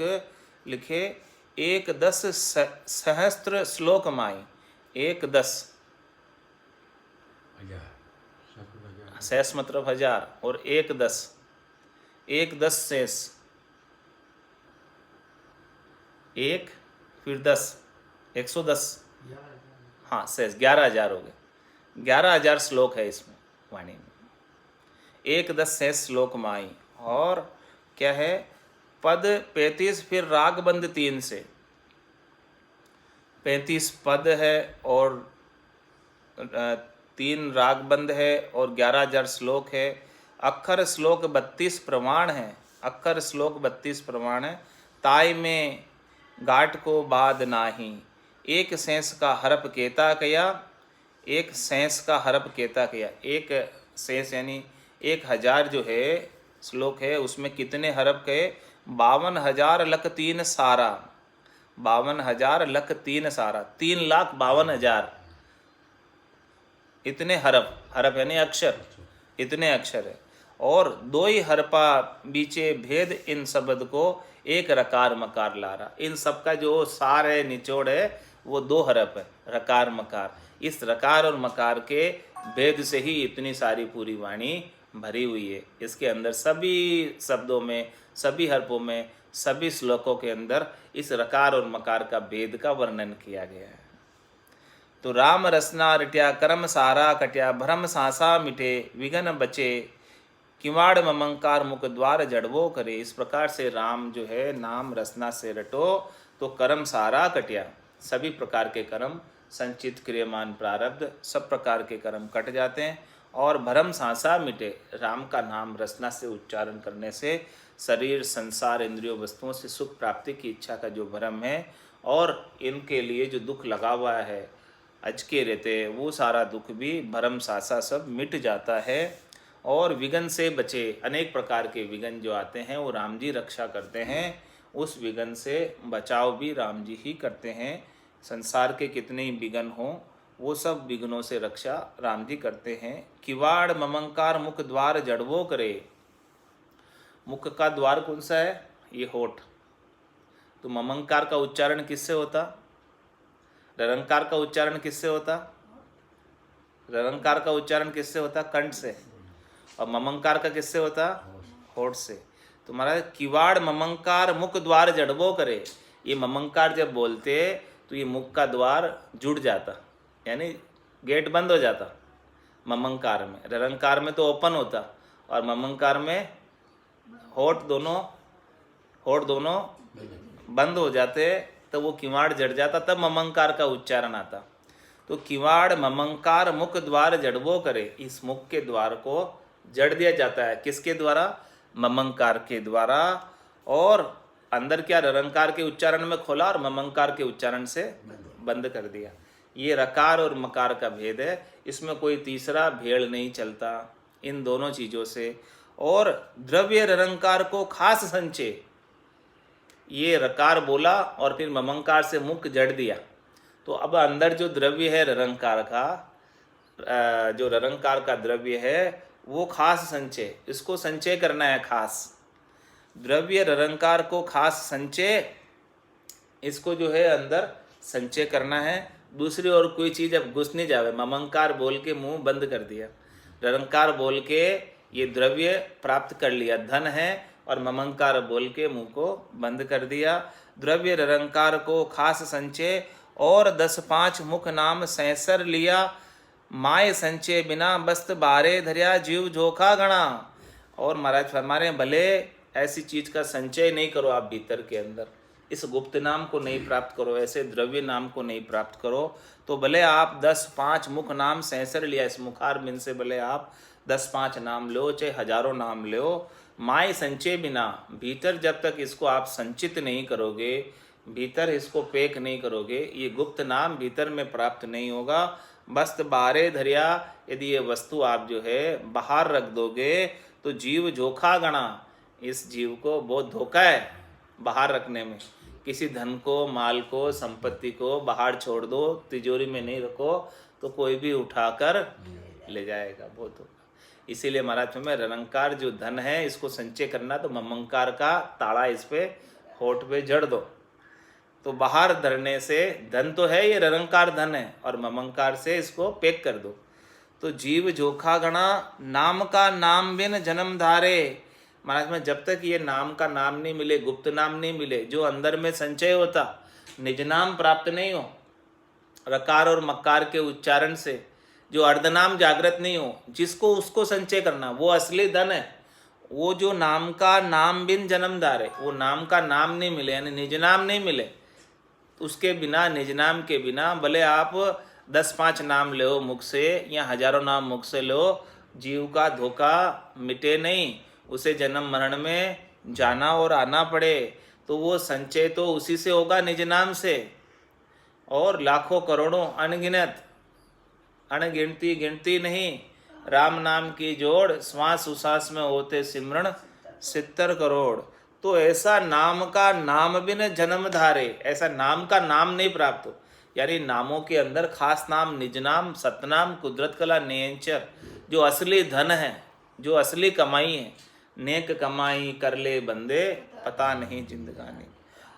लिखे? 1-10 सहस्त्र श्लोक माए। 1-10 शेष मतलब 1000 और 1-10 शेष। 1 फिर 10 110। हाँ शेष 11,000 हो गए। 11,000 श्लोक है इसमें वाणी में। 1-10 शेष श्लोक माई। और क्या है? पद 35 फिर राग बंद 3 से। 35 पद है और 3 राग बंद है और 11,000 श्लोक है। अक्षर श्लोक 32 प्रमाण है। अक्षर श्लोक 32 प्रमाण है। ताई में गाट को बाद नाही, एक शेष का हरप केता कया। एक शेष का हरप केता कया। एक शेष यानी 1,000 जो है श्लोक है उसमें कितने हरप कहे? 52,000 लख 3 सारा। 52,000 लख 3 सारा, 3,52,000 इतने हरप। हरप यानी अक्षर, इतने अक्षर है। और 2 ही हरपा बीचे भेद इन शब्द को, एक रकार मकार लारा। इन सब का जो सार है, निचोड़ है, वो 2 हरप है, रकार मकार। इस रकार और मकार के भेद से ही इतनी सारी पूरी वाणी भरी हुई है। इसके अंदर सभी शब्दों में, सभी हरपों में, सभी श्लोकों के अंदर इस रकार और मकार का भेद का वर्णन किया गया है। तो राम रसना रट्या कर्म सारा कट्या, भ्रम सांसा मिटे विघन बचे, किवाड़ ममंकार मुख द्वार जड़वो करे। इस प्रकार से राम जो है नाम रसना से रटो तो कर्म सारा कट्या। सभी प्रकार के कर्म, संचित क्रियमान प्रारब्ध, सब प्रकार के कर्म कट जाते हैं। और भरम सांसा मिटे। राम का नाम रसना से उच्चारण करने से शरीर, संसार, इंद्रियों, वस्तुओं से सुख प्राप्ति की इच्छा का जो भ्रम है और इनके लिए जो दुख लगा हुआ है अचके रहते, वो सारा दुख भी भरम सासा सब मिट जाता है। और विघन से बचे। अनेक प्रकार के विघन जो आते हैं वो राम जी रक्षा करते हैं। उस विघन से बचाव भी राम जी ही करते हैं। संसार के कितने ही विघन हों, वो सब विघ्नों से रक्षा राम जी करते हैं। किवाड़ ममंकार मुख द्वार जड़वो करे। मुख का द्वार कौन सा है? ये होठ। तो ममंकार का उच्चारण किससे होता? ररंकार का उच्चारण किससे होता? ररंकार का उच्चारण किससे होता? कंठ से। और ममंकार का किससे होता? होठ से। तो महाराज किवाड़ ममंकार मुख द्वार जड़वो करे। ये ममंकार जब बोलते तो ये मुख का द्वार जुड़ जाता, यानी गेट बंद हो जाता ममंकार में। ररंकार में तो ओपन होता और ममंकार में होठ दोनों बंद हो जाते, तो वो किवाड़ जड़ जाता, तब ममंकार का उच्चारण आता। तो किवाड़ ममंकार मुख द्वार जड़वो करे। इस मुख के द्वार को जड़ दिया जाता है। किसके द्वारा? ममंकार के द्वारा। और अंदर क्या? ररंकार के उच्चारण में खोला और ममंकार के उच्चारण से बंद कर दिया। ये रकार और मकार का भेद है। इसमें कोई तीसरा भेड़ नहीं चलता इन दोनों चीज़ों से। और द्रव्य ररंकार को खास संचय। ये रकार बोला और फिर ममंकार से मुख जड़ दिया, तो अब अंदर जो द्रव्य है ररंकार का, जो ररंकार का द्रव्य है वो खास संचय, इसको संचय करना है। खास द्रव्य ररंकार को खास संचय, इसको जो है अंदर संचय करना है। दूसरी और कोई चीज़ अब घुस नहीं जावे। ममंकार बोल के मुंह बंद कर दिया, ररंकार बोल के ये द्रव्य प्राप्त कर लिया, धन है, और ममंकार बोल के मुंह को बंद कर दिया। द्रव्य निरंकार को खास संचय और 10-5 मुख नाम सैसर लिया। माय संचय बिना बस्त बारे धरिया जीव जोखा गणा। और महाराज फरमारे भले ऐसी चीज का संचय नहीं करो आप भीतर के अंदर, इस गुप्त नाम को नहीं प्राप्त करो, ऐसे द्रव्य नाम को नहीं प्राप्त करो, तो भले आप 10-5 मुख नाम सैसर लिया, इस मुखार बिन से भले आप 10-5 नाम लो, चाहे हजारों नाम लो, माय संचय बिना, भीतर जब तक इसको आप संचित नहीं करोगे, भीतर इसको पेक नहीं करोगे, ये गुप्त नाम भीतर में प्राप्त नहीं होगा। बस्त बारे धरिया, यदि ये वस्तु आप जो है बाहर रख दोगे तो जीव जोखा गणा, इस जीव को बहुत धोखा है बाहर रखने में। किसी धन को, माल को, संपत्ति को बाहर छोड़ दो, तिजोरी में नहीं रखो, तो कोई भी उठाकर ले जाएगा, बहुत होगा। इसीलिए महाराज में निरंकार जो धन है इसको संचय करना, तो ममंकार का ताड़ा इस पे होठ पे जड़ दो, तो बाहर धरने से धन तो है, ये निरंकार धन है, और ममंकार से इसको पैक कर दो। तो जीव जोखा गणा, नाम का नाम बिन जन्म धारे। महाराज में जब तक ये नाम का नाम नहीं मिले, गुप्त नाम नहीं मिले, जो अंदर में संचय होता, निज नाम प्राप्त नहीं हो, रकार और मकार के उच्चारण से जो अर्धनाम जागृत नहीं हो, जिसको उसको संचय करना, वो असली धन है। वो जो नाम का नाम बिन जन्म धारे, वो नाम का नाम नहीं मिले, यानी निज नाम नहीं मिले, उसके बिना, निज नाम के बिना, भले आप 10-5 नाम लो मुख से या हजारों नाम मुख से लो, जीव का धोखा मिटे नहीं, उसे जन्म मरण में जाना और आना पड़े, तो वो संचय तो उसी से होगा, निज नाम से। और लाखों करोड़ों अनगिनत, अनगिनती गिनती नहीं, राम नाम की जोड़, श्वास उश्वास में होते सिमरण 70 करोड़। तो ऐसा नाम का नाम बिन जन्म धारे, ऐसा नाम का नाम नहीं प्राप्त हो, यानी नामों के अंदर खास नाम, निज नाम, सतनाम, कुदरत कला, नेचर, जो असली धन है, जो असली कमाई है, नेक कमाई कर ले बंदे, पता नहीं जिंदगानी।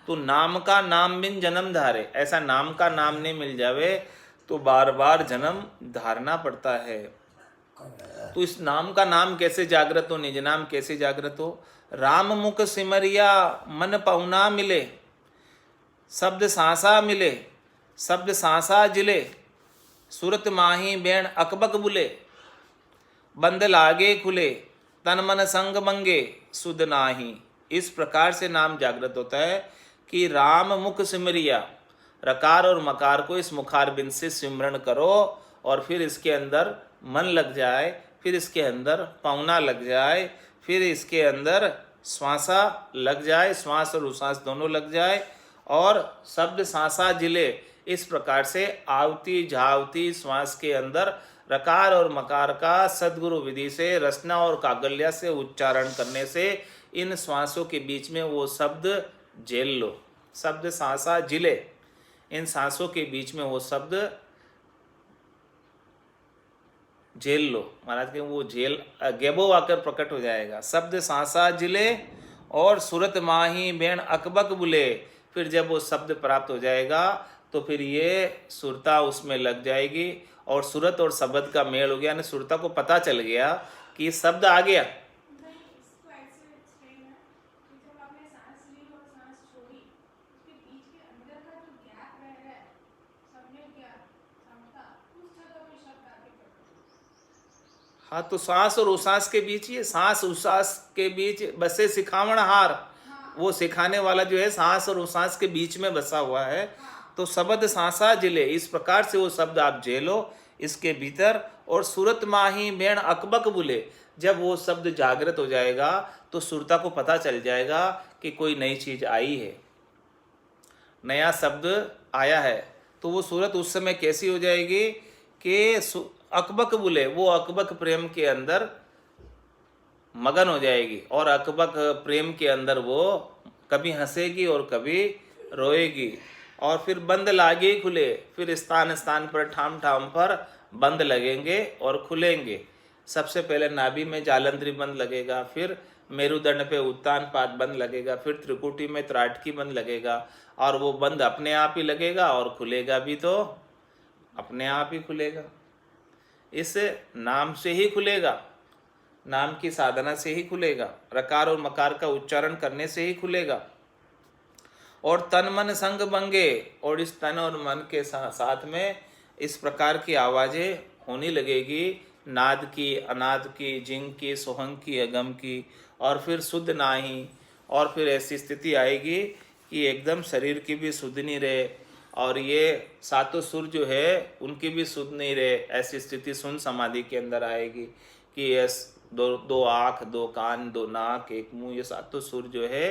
तो नाम का नाम बिन जन्म धारे, ऐसा नाम का नाम नहीं मिल जावे तो बार बार जन्म धारना पड़ता है। तो इस नाम का नाम कैसे जागृत हो, निज नाम कैसे जागृत हो? राम मुख सिमरिया मन पहुना मिले, शब्द सांसा मिले, शब्द सांसा जिले, सुरत माही बैण अकबक बुले, बंद लागे खुले, तन मन संग मंगे सुध नाही। इस प्रकार से नाम जागृत होता है कि राम मुख सिमरिया, रकार और मकार को इस मुखार बिंद से सिमरण करो, और फिर इसके अंदर मन लग जाए, फिर इसके अंदर पौना लग जाए, फिर इसके अंदर श्वासा लग जाए, श्वास और उश्वास दोनों लग जाए, और शब्द सांसा जिले। इस प्रकार से आवती झावती श्वास के अंदर रकार और मकार का सद्गुरु विधि से, रसना और कागल्या से उच्चारण करने से इन श्वासों के बीच में वो शब्द झेल लो, शब्द सांसा जिले, इन सांसों के बीच में वो शब्द झेल लो। महाराज के वो झेल गेबो आकर प्रकट हो जाएगा। शब्द सांसा जिले और सुरत माही बैण अकबक बुले। फिर जब वो शब्द प्राप्त हो जाएगा तो फिर ये सुरता उसमें लग जाएगी, और सुरत और शब्द का मेल हो गया, यानी सुरता को पता चल गया कि शब्द आ गया। हाँ, तो सांस और उश्वास के बीच, ये सांस उश्वास के बीच बसे सिखावण हार, वो सिखाने वाला जो है सांस और उश्वास के बीच में बसा हुआ है। तो शब्द सांसा जिले, इस प्रकार से वो शब्द आप झेलो इसके भीतर। और सुरत माही बैण अकबक बुले, जब वो शब्द जागृत हो जाएगा तो सुरता को पता चल जाएगा कि कोई नई चीज आई है, नया शब्द आया है। तो वो सूरत उस समय कैसी हो जाएगी कि अकबक बुले, वो अकबक प्रेम के अंदर मगन हो जाएगी, और अकबक प्रेम के अंदर वो कभी हंसेगी और कभी रोएगी। और फिर बंद लागे खुले, फिर स्थान स्थान पर, ठाम ठाम पर बंद लगेंगे और खुलेंगे। सबसे पहले नाभि में जालंधरी बंद लगेगा, फिर मेरुदंड पे उत्तान पाद बंद लगेगा, फिर त्रिकुटी में त्राटकी बंद लगेगा, और वो बंद अपने आप ही लगेगा और खुलेगा भी तो अपने आप ही खुलेगा। इस नाम से ही खुलेगा। नाम की साधना से ही खुलेगा, रकार और मकार का उच्चारण करने से ही खुलेगा। और तन मन संग बंगे, और इस तन और मन के साथ में इस प्रकार की आवाज़ें होने लगेगी, नाद की, अनाद की, जिंग की, सोहंग की, अगम की, और फिर शुद्ध नाही, और फिर ऐसी स्थिति आएगी कि एकदम शरीर की भी शुद्ध नहीं रहे, और ये सातों सुर जो है उनकी भी शुद्ध नहीं रहे। ऐसी स्थिति सुन समाधि के अंदर आएगी कि ये दो आँख, दो कान, दो नाक, एक मुंह, ये सातों सुर जो है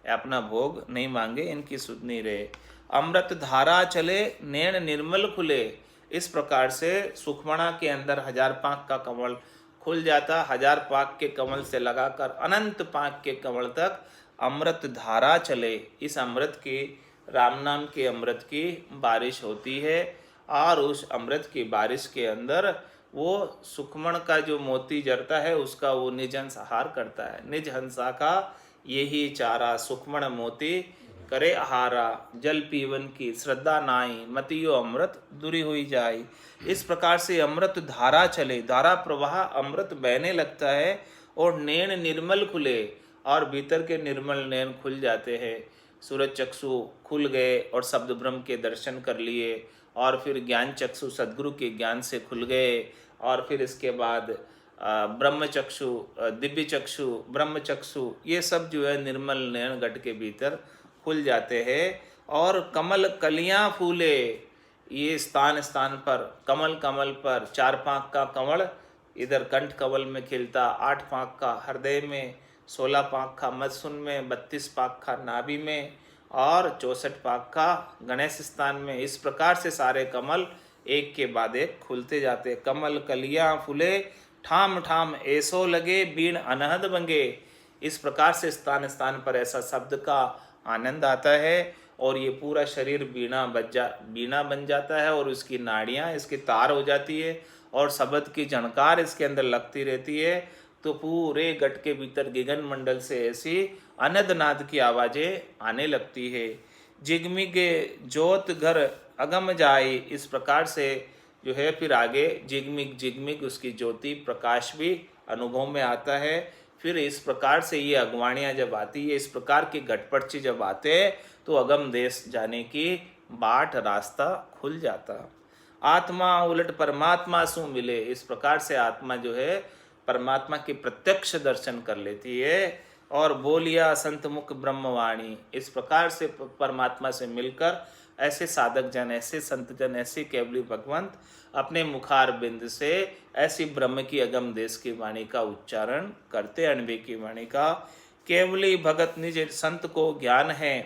अपना भोग नहीं मांगे, इनकी शुद्ध नहीं रहे। अमृत धारा चले, नैन निर्मल खुले, इस प्रकार से सुखमणा के अंदर 1000 पाक का कमल खुल जाता। 1000 पाक के कमल से लगाकर अनंत पाक के कमल तक अमृत धारा चले। इस अमृत की, राम नाम के अमृत की बारिश होती है, और उस अमृत की बारिश के अंदर वो सुखमण का जो मोती जरता है उसका वो निज हंस आहार करता है। निज हंसा का यही चारा, सुखमण मोती करे आहारा, जल पीवन की श्रद्धा नाई, मतियो अमृत दूरी हुई जाई। इस प्रकार से अमृत धारा चले, धारा प्रवाह अमृत बहने लगता है, और नैन निर्मल खुले, और भीतर के निर्मल नैन खुल जाते हैं। सूरज चक्षु खुल गए और शब्द ब्रह्म के दर्शन कर लिए, और फिर ज्ञान चक्षु सद्गुरु के ज्ञान से खुल गए, और फिर इसके बाद ब्रह्म चक्षु, दिव्य चक्षु, ब्रह्म चक्षु, ये सब जो है निर्मल नयन घट के भीतर खुल जाते हैं। और कमल कलियां फूले, ये स्थान स्थान पर, कमल कमल पर, 4 पाँख का कमल इधर कंठ कमल में खिलता, 8 पाँख का हृदय में, 16 पाँख का मत्सुन में, 32 पाँख का नाभि में, और 64 पाँख का गणेश स्थान में। इस प्रकार से सारे कमल एक के बाद एक खुलते जाते। कमल कलियां फूले, ठाम ठाम ऐसो लगे, बीण अनहद बंगे। इस प्रकार से स्थान स्थान पर ऐसा शब्द का आनंद आता है, और ये पूरा शरीर बीणा बन जाता है, और उसकी नाड़ियाँ इसकी तार हो जाती है, और शब्द की झनकार इसके अंदर लगती रहती है। तो पूरे गट के भीतर गिगन मंडल से ऐसी अनद नाद की आवाज़ें आने लगती है। जिगमिगे जोत घर अगम जाए, इस प्रकार से जो है फिर आगे जिगमिग जिगमिग उसकी ज्योति प्रकाश भी अनुभव में आता है। फिर इस प्रकार से ये अगवाणियाँ जब आती है, इस प्रकार के घटपटची जब आते हैं, तो अगम देश जाने की बाट रास्ता खुल जाता। आत्मा उलट परमात्मा सु मिले, इस प्रकार से आत्मा जो है परमात्मा के प्रत्यक्ष दर्शन कर लेती है। और बोलिया संत मुख ब्रह्मवाणी, इस प्रकार से परमात्मा से मिलकर ऐसे साधक जन, ऐसे संत जन, ऐसे केवली भगवंत अपने मुखार बिंद से ऐसी ब्रह्म की अगम देश की वाणी का उच्चारण करते। अणबे की वाणी का केवली भगत निज संत को ज्ञान है,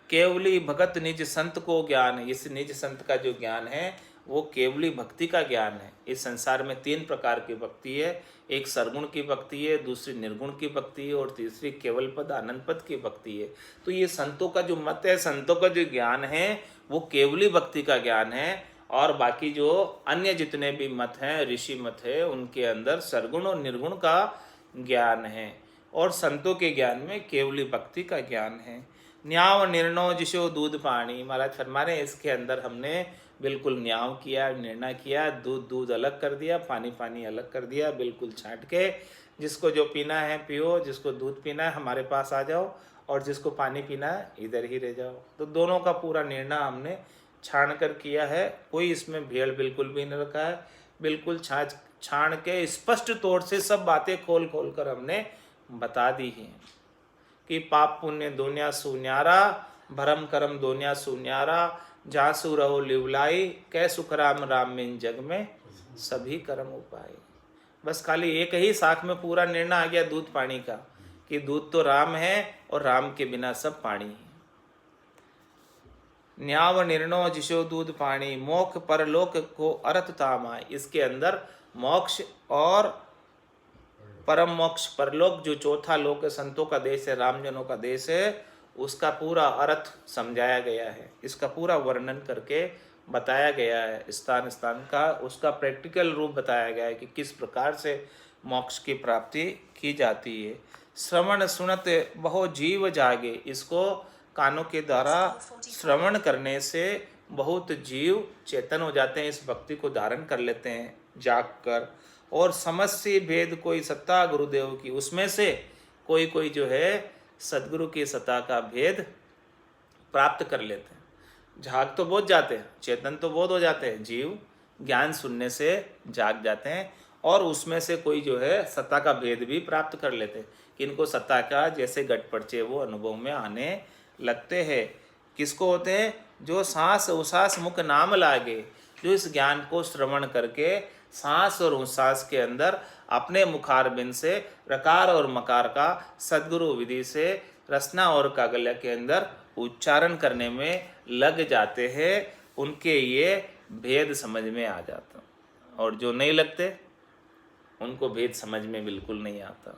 केवली भगत निज संत को ज्ञान। इस निज संत का जो ज्ञान है वो केवली भक्ति का ज्ञान है। इस संसार में 3 प्रकार की भक्ति है, एक सरगुण की भक्ति है, दूसरी निर्गुण की भक्ति है, और तीसरी केवल पद आनंद पद की भक्ति है। तो ये संतों का जो मत है, संतों का जो ज्ञान है वो केवली भक्ति का ज्ञान है, और बाकी जो अन्य जितने भी मत हैं, ऋषि मत है, उनके अंदर सरगुण और निर्गुण का ज्ञान है, और संतों के ज्ञान में केवली भक्ति का ज्ञान है। न्याव निर्णय जिसो दूध पानी, महाराज फरमा रहे हैं इसके अंदर हमने बिल्कुल न्याव किया, निर्णय किया, दूध अलग कर दिया, पानी अलग कर दिया, बिल्कुल छांट के जिसको जो पीना है पियो, जिसको दूध पीना है हमारे पास आ जाओ, और जिसको पानी पीना है इधर ही रह जाओ। तो दोनों का पूरा निर्णय हमने छान कर किया है, कोई इसमें भेड़ बिल्कुल भी नहीं रखा है। बिल्कुल छान के स्पष्ट तौर से सब बातें खोल कर हमने बता दी हैं कि पाप पुण्य दोनिया सुन्यारा, भरम करम दोनिया सुन्यारा, जहाँ सु रहो लिवलाई, कै सुख राम राम में जग में सभी कर्म उपाय। बस खाली एक ही साख में पूरा निर्णय आ गया दूध पानी का, कि दूध तो राम है और राम के बिना सब पानी है। न्याव निर्णय जिसो दूध पानी, मोक्ष परलोक को अर्थ तामाय। इसके अंदर मोक्ष और परम मोक्ष परलोक जो चौथा लोक संतों का देश है, रामजनों का देश है, उसका पूरा अर्थ समझाया गया है। इसका पूरा वर्णन करके बताया गया है, स्थान स्थान का उसका प्रैक्टिकल रूप बताया गया है कि किस प्रकार से मोक्ष की प्राप्ति की जाती है। श्रवण सुनत बहु जीव जागे, इसको कानों के द्वारा श्रवण करने से बहुत जीव चेतन हो जाते हैं, इस भक्ति को धारण कर लेते हैं जाग कर। और समस्ती भेद कोई सत्ता गुरुदेव की, उसमें से कोई कोई जो है सदगुरु की सत्ता का भेद प्राप्त कर लेते हैं। जाग तो बहुत जाते हैं, चेतन तो बहुत हो जाते हैं, जीव ज्ञान सुनने से जाग जाते हैं, और उसमें से कोई जो है सत्ता का भेद भी प्राप्त कर लेते हैं कि इनको सत्ता का जैसे गट पर्चे वो अनुभव में आने लगते हैं। किसको होते हैं? जो सांस उसास मुख नाम लागे, जो इस ज्ञान को श्रवण करके सांस और उसास के अंदर अपने मुखारबिंद से रकार और मकार का सद्गुरु विधि से रसना और कागल्य के अंदर उच्चारण करने में लग जाते हैं, उनके ये भेद समझ में आ जाता। और जो नहीं लगते उनको भेद समझ में बिल्कुल नहीं आता।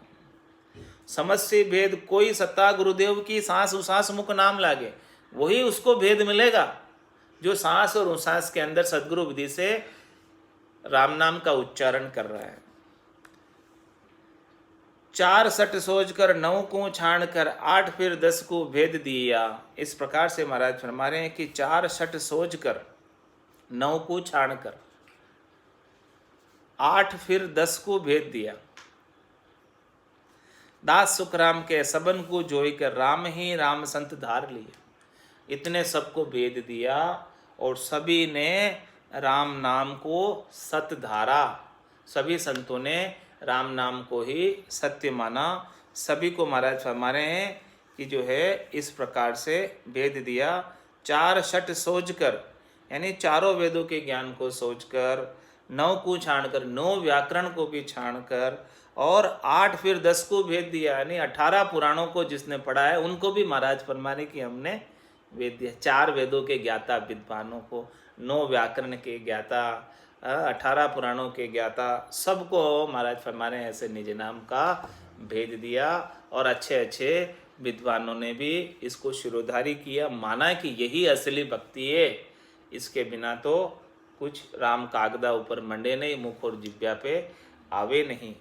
समझ से भेद कोई सत्ता गुरुदेव की, सांस उसास मुख नाम लागे, वही उसको भेद मिलेगा जो सांस और उसास के अंदर सदगुरु विधि से राम नाम का उच्चारण कर रहा है। 4 सट सोच कर 9 को छाण कर 8 फिर 10 को भेद दिया। इस प्रकार से महाराज फरमा रहे हैं कि 4 सट सोच कर 9 को छाण कर 8 फिर 10 को भेद दिया। दास सुखराम के सबन को जोई कर राम ही राम संत धार लिया। इतने सबको भेद दिया और सभी ने राम नाम को सत्य धारा। सभी संतों ने राम नाम को ही सत्य माना। सभी को महाराज फरमा रहे हैं कि जो है इस प्रकार से भेद दिया। 4 शट सोच कर, यानी चारों वेदों के ज्ञान को सोचकर, 9 को छाण कर, 9 व्याकरण को भी छाण कर, और 8 फिर 10 को भेद दिया, यानी 18 पुराणों को जिसने पढ़ा है उनको भी महाराज फरमाने की हमने वेद दिया। 4 वेदों के ज्ञाता विद्वानों को, 9 व्याकरण के ज्ञाता, 18 पुराणों के ज्ञाता, सबको महाराज फरमाने ऐसे निज नाम का भेद दिया। और अच्छे अच्छे विद्वानों ने भी इसको शिरोधारी किया, माना कि यही असली भक्ति है। इसके बिना तो कुछ राम कागदा ऊपर मंडे नहीं, मुख और जिब्या पे आवे नहीं।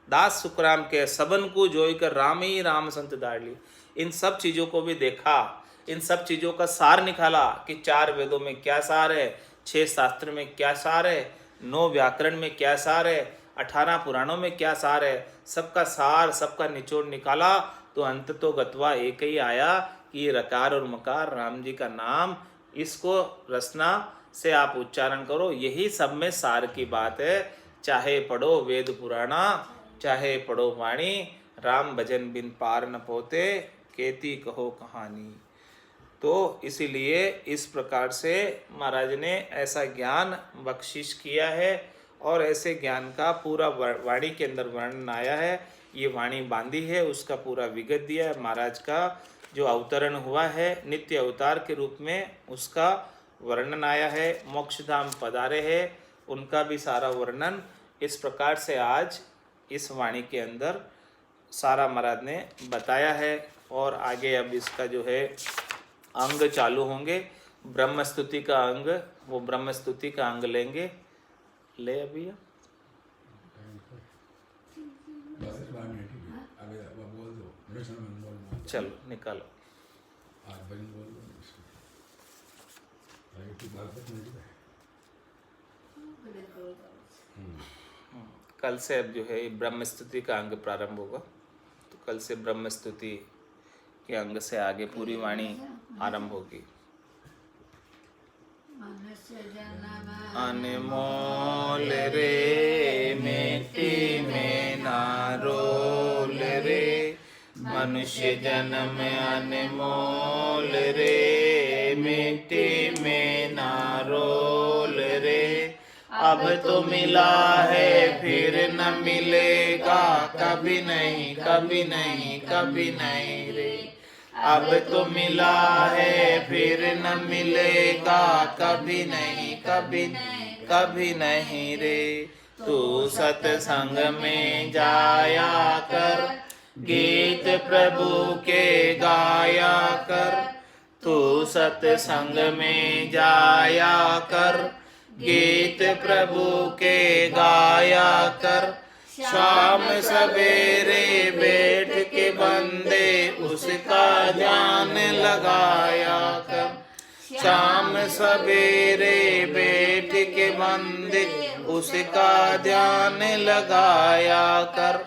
दास सुखराम के सबन को जोई कर राम ही राम संत दाढ़ी। इन सब चीज़ों को भी देखा, इन सब चीज़ों का सार निकाला कि 4 वेदों में क्या सार है, 6 शास्त्र में क्या सार है, 9 व्याकरण में क्या सार है, 18 पुराणों में क्या सार है। सबका सार, सबका निचोड़ निकाला तो अंत तो गत्वा एक ही आया कि रकार और मकार राम जी का नाम, इसको रसना से आप उच्चारण करो। यही सब में सार की बात है। चाहे पढ़ो वेद पुराणा, चाहे पढ़ो वाणी, राम भजन बिन पार न पोते, केती कहो कहानी। तो इसीलिए इस प्रकार से महाराज ने ऐसा ज्ञान बख्शिश किया है और ऐसे ज्ञान का पूरा वाणी के अंदर वर्णन आया है। ये वाणी बांधी है, उसका पूरा विगत दिया है। महाराज का जो अवतरण हुआ है नित्य अवतार के रूप में, उसका वर्णन आया है। मोक्षधाम पधारे है, उनका भी सारा वर्णन इस प्रकार से आज इस वाणी के अंदर सारा महाराज ने बताया है। और आगे अब इसका जो है अंग चालू होंगे। ब्रह्मस्तुति का अंग, वो ब्रह्मस्तुति का अंग लेंगे। ले अभी चलो निकालो। कल से अब जो है ब्रह्मस्तुति का अंग प्रारंभ होगा, तो कल से ब्रह्मस्तुति के अंग से आगे पूरी वाणी आरंभ होगी। अनमोल रे मिट्टी में ना रोल रे, मनुष्य जन्म अनमोल रे, मिट्टी में ना रोल रे। अब तो मिला है फिर न मिलेगा, कभी नहीं कभी नहीं कभी नहीं रे। अब तो मिला है फिर न मिलेगा, कभी नहीं कभी नहीं कभी नहीं रे। तू सत्संग में जाया कर, गीत प्रभु के गाया कर। तू सत्संग में जाया कर, गीत प्रभु के गाया कर। शाम सवेरे बैठ के बंदे उसका ध्यान लगाया कर। शाम सवेरे बैठ के मंदिर उसका ध्यान लगाया कर।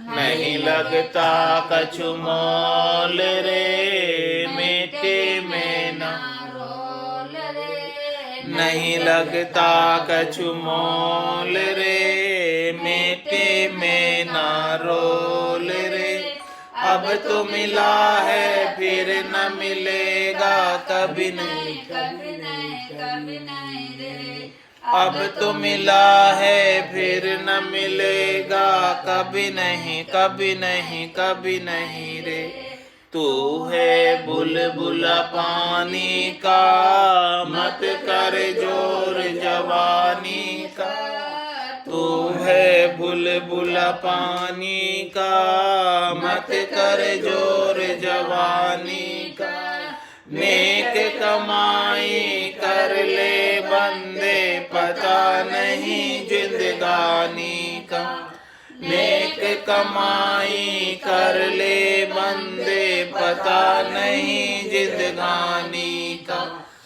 नहीं लगता कछु मोल रे मिट्टी में ना रोल रे। नहीं लगता कछु मोल रे मिट्टी में ना रोल रे। अब तो मिला है फिर न मिलेगा कभी नहीं, कभी नहीं, कभी नहीं रे। अब तो मिला है फिर न मिलेगा कभी नहीं, कभी नहीं, कभी नहीं रे। तू है बुलबुला पानी का मत कर जोर जवानी का। तू है बुलबुला पानी का मत कर जोर जवानी का। नेक कमाई कर ले बंदे पता नहीं जिंदगानी का। नेक कमाई कर ले बंदे पता नहीं जिंदगानी का।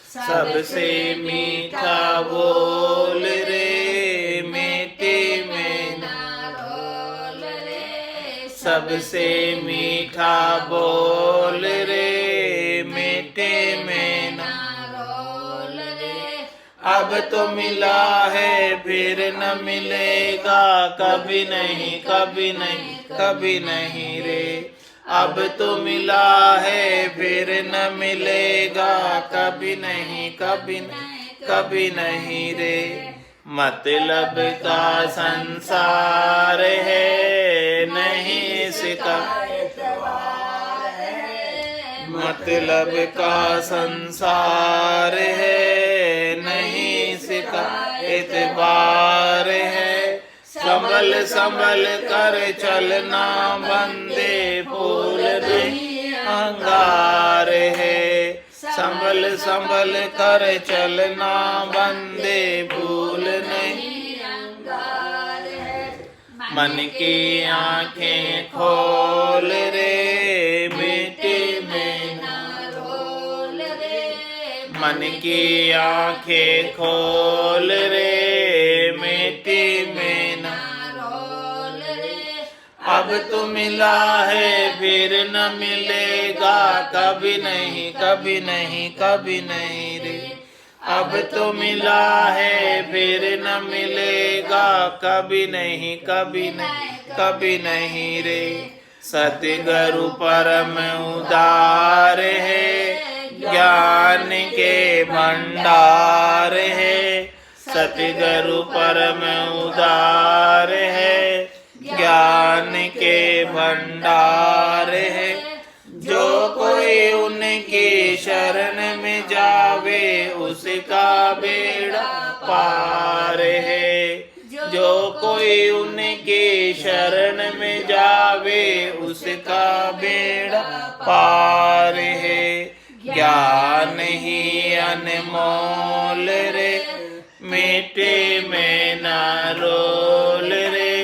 सबसे मीठा बोल रे मिट्टी में ना रोल रे। सबसे मीठा बोल रे मिट्टी में ना रोल रे। अब तो मिला है फिर न मिलेगा कभी नहीं, कभी नहीं, कभी नहीं रे। अब तो मिला है फिर न मिलेगा कभी नहीं, कभी नहीं, कभी नहीं रे। मतलब का संसार है नहीं इसका मतलब का संसार है नहीं इसका एतबार है। संभल संभल कर चलना बंदे फूल नहीं अंगार है। संभल संभल कर चलना बंदे फूल नहीं अंगार है। मन की आंखें खोल रे मिट्टी में ना रोल रे। मन की आंखें खोल रे मिट्टी में ना रोल रे। अब तो मिला है फिर न मिलेगा कभी नहीं, कभी नहीं, कभी नहीं रे। अब तो मिला है फिर न मिलेगा कभी नहीं, कभी नहीं, कभी नहीं रे। सतगुरु परम उदार है ज्ञान के भंडार है। सतगुरु परम उदार है ज्ञान के भंडार है। जो कोई उनकी शरण में जावे उसका बेड़ा पार है। जो कोई उनकी शरण में जावे उसका बेड़ा पार है। ज्ञान ही अनमोल रे मिट्टी में ना रोल रे।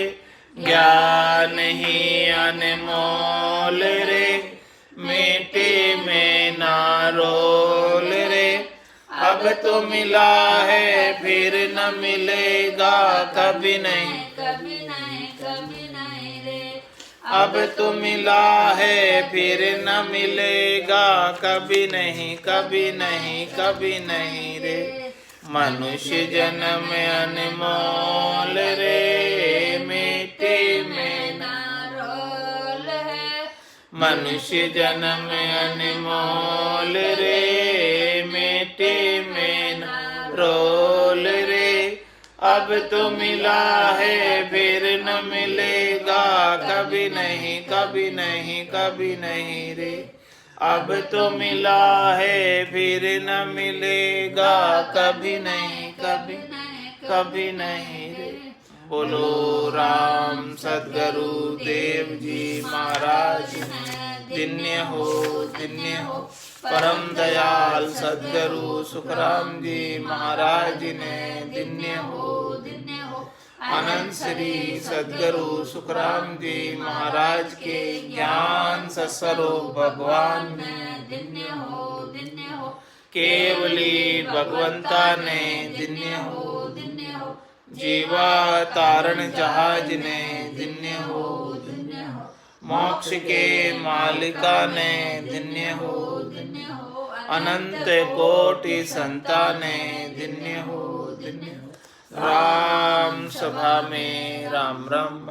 ज्ञान ही अनमोल रे मिट्टी में ना रोल रे। अब तो मिला है फिर न मिलेगा कभी नहीं, कभी नहीं, कभी नहीं रे। अब तो मिला है फिर न मिलेगा कभी नहीं, कभी नहीं, कभी नहीं रे। मनुष्य जन्म अनमोल रे मिट्टी में ना रोल है। मनुष्य जन्म अनमोल रे मिट्टी में ना रोल रे। अब तो मिला है फिर न मिलेगा कभी नहीं, कभी नहीं, कभी नहीं रे। अब तो मिला है फिर न मिलेगा कभी नहीं, कभी नहीं, कभी नहीं रे। बोलो राम सद्गुरु देव जी महाराज धन्य हो, धन्य हो। परम दयाल सद्गुरु सुखराम जी महाराज ने धन्य हो, धन्य हो। अनंत श्री सद्गुरु सुखराम जी महाराज के ज्ञान सत्स्वरूप भगवान में धन्य हो, धन्य हो। केवली भगवंता ने दिन्य हो। जीवा तारण जहाज ने दिन्य हो। मोक्ष के मालिका ने दिन्य हो। अनंत कोटि संताने दिन्य हो। राम सभा में राम राम।